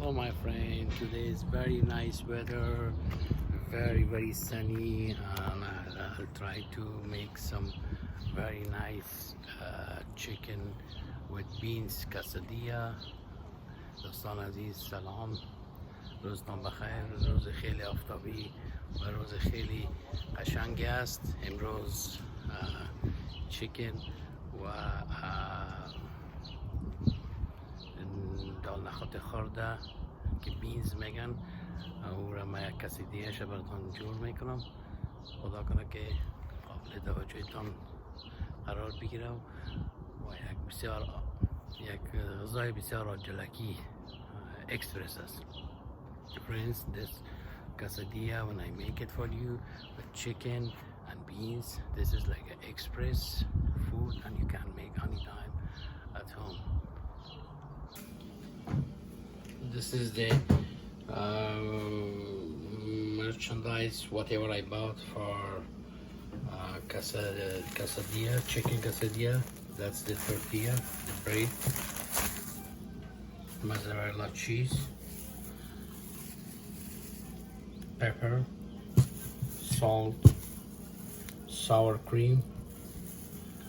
Hello my friend, today is very nice weather, very sunny, and I'll try to make some very nice chicken with beans quesadilla. دوستان عزیز سلام، روزتان بخیر. روز خیلی آفتابی و روز خیلی قشنگی است. امروز چیکن و دال نخات خورده که بینز میگن او را من یک کسیدیهش براتان جور میکنم. خدا کنه که قابل توجهتان قرار بگیره و یک غذای بسیار عاجلکی express us. Friends, this quesadilla, when I make it for you with chicken and beans, this is like an express food and you can make anytime at home. This is the merchandise, whatever I bought for quesadilla, chicken quesadilla. That's the tortilla, the bread, mozzarella cheese, pepper, salt, sour cream,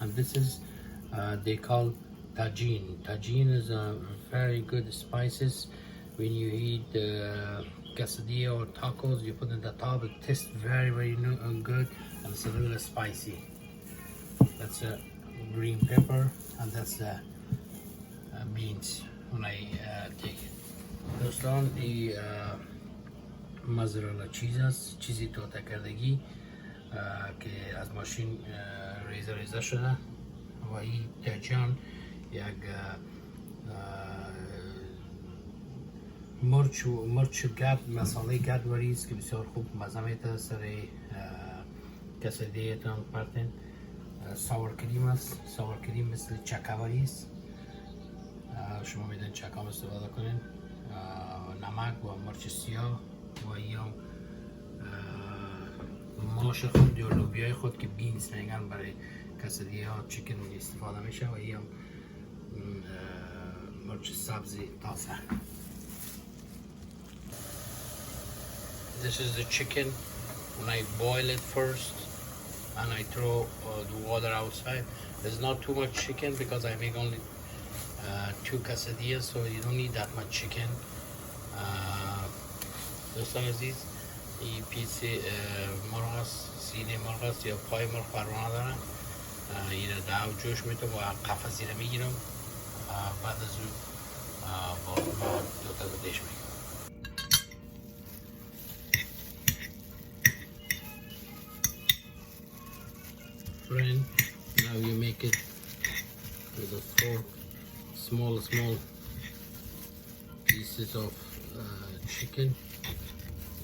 and this is they call tajin. Tajin is a very good spices. When you eat quesadilla or tacos, you put in the top. It tastes very good, and it's a little spicy. That's a green pepper, and that's the beans when I take it. دوستان این موزارلا چیز است، چیزی توته کردگی که از ماشین ریزه شده و این تجان یک مرچ گرد، مساله گرد وریست که بسیار خوب مزه میده سر کسدیتان پرتن. ساور کریم است، ساور کریم مثل چکاوری است، شما میدین چکام استفاده کنین، نمک و مرچ سیاه و یا ماش خود یا لوبیای خود که بینز میگن برای quesadilla چیکن استفاده میشه و یا مرچ سبزی تازه. This is the chicken. When I boil it first and I throw the water outside, there's not too much chicken because I make only 2 quesadillas, so you don't need that much chicken. دوستان عزیز این پیس مرغ است، سینه مرغ است یا پای مرغ پروانه دارن. این را دو جوش میتونم و قفص زیره میگیرم، بعد از اون با دوتا دیش میگیرم. Friend, now you make it with a fork, small pieces of chicken.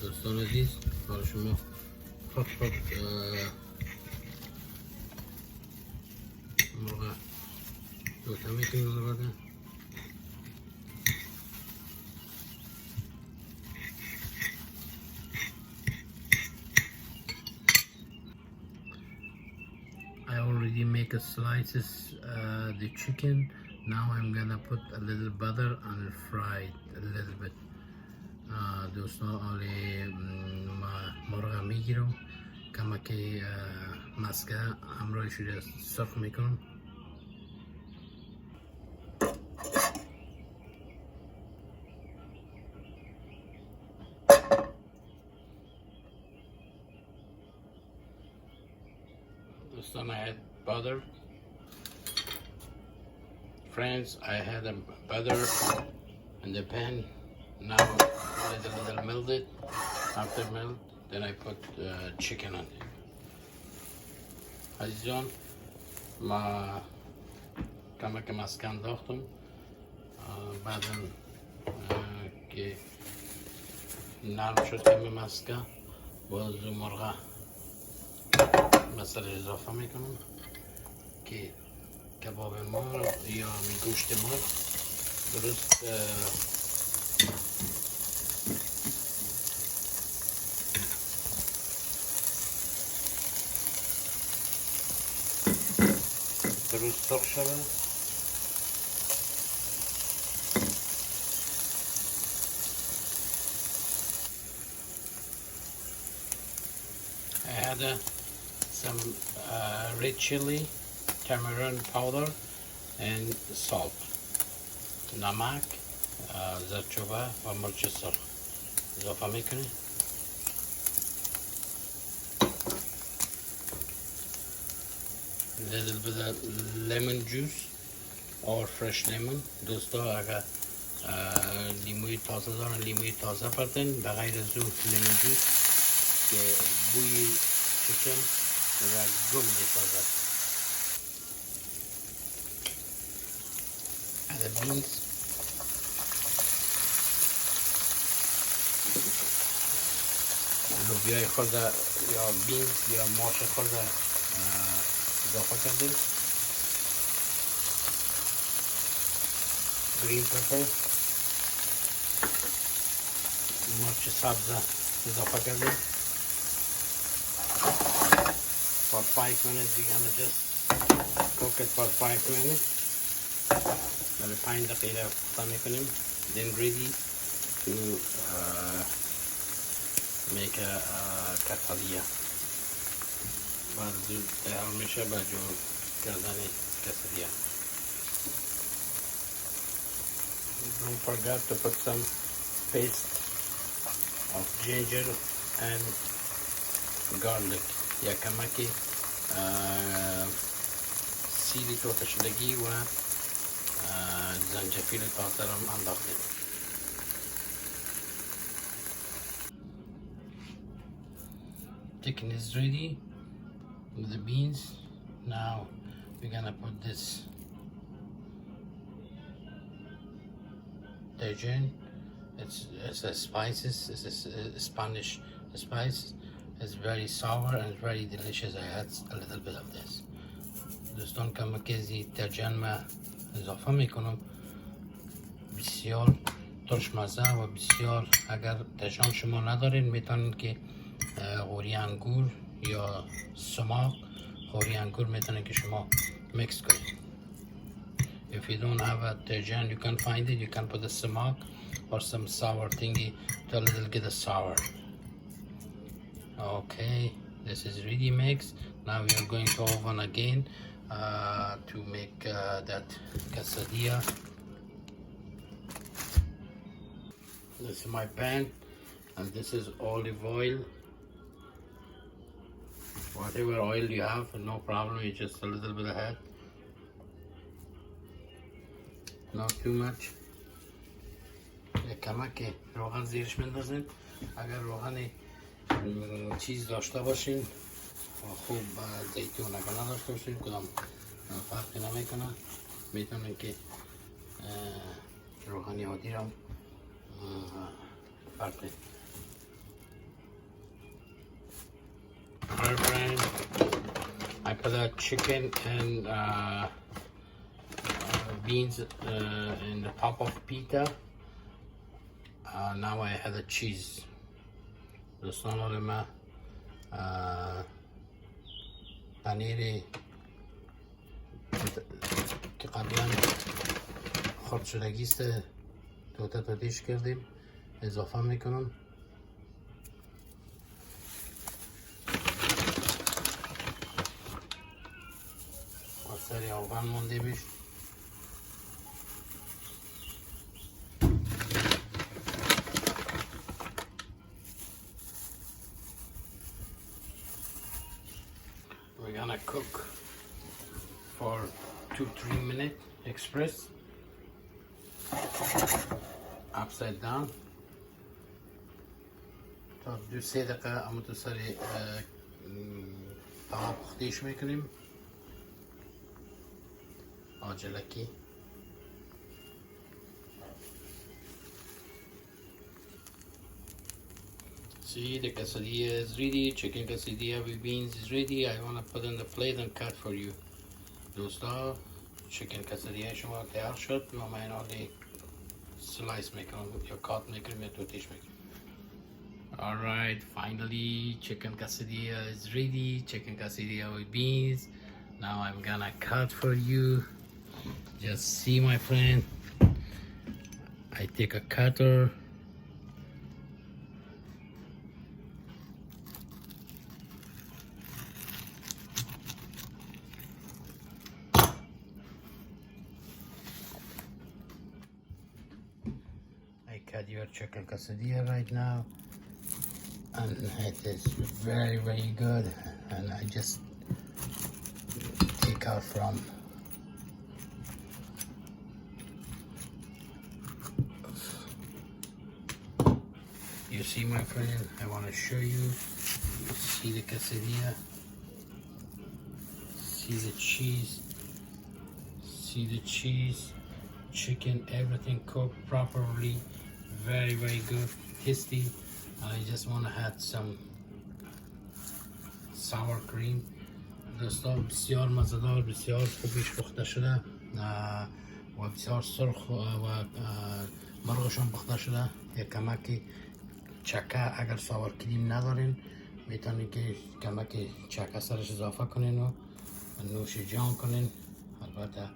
دوستان عزیز برای شما فقط مرغ دوتا میکنید البته. I already make a slices the chicken. Now I'm gonna put a little butter and fry it a little bit. دوستان آلی مرغ میگیرم کمکی مسکه همراهش رو سرخ میکنم. دوستان I had butter. Friends, I had a butter in the pan. Now let a little melt it. After melt, then I put chicken on it. عزیزان ما کمک مسکه انداختم، بعدم که نرم شد کمی مسکه باز مرغ مثلا اضافه میکنم که کباب مرغ یا گوشت مرغ درست سرخ شود. had some red chili, tamarind powder and salt. نمک، زردچوبه و مرچ سرخ اضافه میکنی. little bit of lemon juice or fresh lemon. دوستا اگر لیموی تازه دارن لیموی تازه پرتن، به غیر از اون لیمون جوس که بوی چکن و گل میسازد. the beans. لوبیای خورده یا بینز یا ماش خورده اضافه کردیم. green pepper، مرچ سبز اضافه کردیم. for 5 minutes we're gonna just cook it for 5 minutes. برای 5 دقیقه پخته میکنیم. then ready to make a quesadilla. بعد تیار میشه با جور کردن quesadilla. Don't forget to put some paste of ginger and garlic. یا کمکی سیلی توت شدگی و زنجفیل تازه رو انداختیم. Chicken is ready with the beans. Now we're gonna put this Tajin. It's a spices. It's a Spanish spice. It's very sour and very delicious. I had a little bit of this. دوستان کم کزی ترجن ما اضافه میکنم. بسیار ترشمزه و بسیار، اگر ترجن شما ندارین میتونین که غوری انگور یا سماق غوری انگور میتونین که شما مکس کنید. If you don't have a ترجن you can find it. You can put a سماق or some sour thingy to a little get a sour. Okay, this is ready mixed. Now we are going to oven again to make that quesadilla. This is my pan and this is olive oil. Whatever oil you have, no problem, it's just a little bit ahead, not too much. کمک روغن زیرش بندازین. اگر روغن چیز داشته باشین خوب زیتون، اگر نداشته باشین کدام فرقی نمیکنه. میتونین که روغنی عادی رو فرقی. Alright friend, I put the chicken and beans in the top of pita. Now I have the cheese. دوستان حال ما پنیری که قبلا خرد شدگی است توتیش کردیم اضافه میکنم. سری آوان مونده بیش. We're gonna cook for 2-3 minutes express upside down تا 2-3 دقیقه اما تو سری تمام پختیش میکنیم عاجلکی. See, the quesadilla is ready. Chicken quesadilla with beans is ready. I want to put on the plate and cut for you. دوستا chicken quesadilla شما تیار شد و من آلی slice میکنم یا کات میکنم یا توتیش میکنم. Alright, finally chicken quesadilla is ready. Chicken quesadilla with beans. Now I'm gonna cut for you. Just see my friend. I take a cutter. look at your chicken quesadilla right now, and it is very, very good. And I just take out from you see, my friend, I want to show you. See the quesadilla, see the cheese, chicken, everything cooked properly, very, very good, tasty. I just want to add some sour cream. دوستان بسیار مزه‌دار، بسیار خوبیش پخته شده و بسیار سرخ و مرغشون پخته شده. یک کمکی چکه اگر ساور کریم ندارین میتونین که کمکی چکه سرش اضافه کنین و نوش جان کنین. البته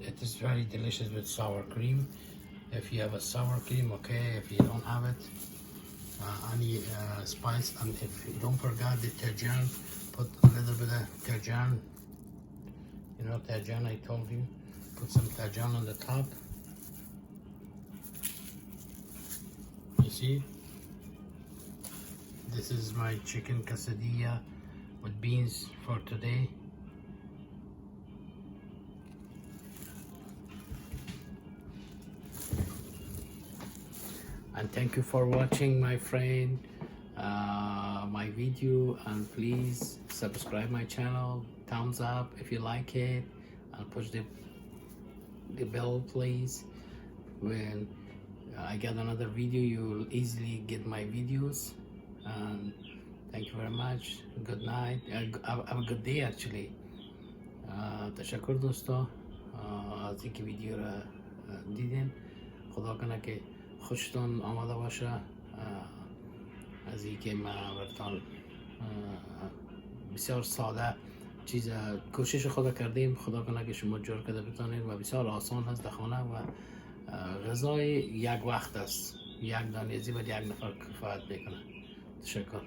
it is very delicious with sour cream. If you have a sour cream, okay. If you don't have it, any spice, and if you don't forget the tajin, put a little bit of tajin. You know tajin, I told you, put some tajin on the top. You see, this is my chicken quesadilla with beans for today. And thank you for watching, my friend, my video, and please subscribe my channel, thumbs up if you like it, and push the bell, please. When I get another video, you'll easily get my videos. And thank you very much. Good night. Have a good day actually. تشکر دوستا از اینکه ویدیو را دیدین. خدا کنه که خوشتون آماده باشه از اینکه ما براتون بسیار ساده چیز کوشش خدا کردیم. خدا کنه که شما جور کرده بتونید و بسیار آسان هست در خانه و غذای یک وقت است. یک دانه زیبا یک نفر کفایت میکنه. تشکر.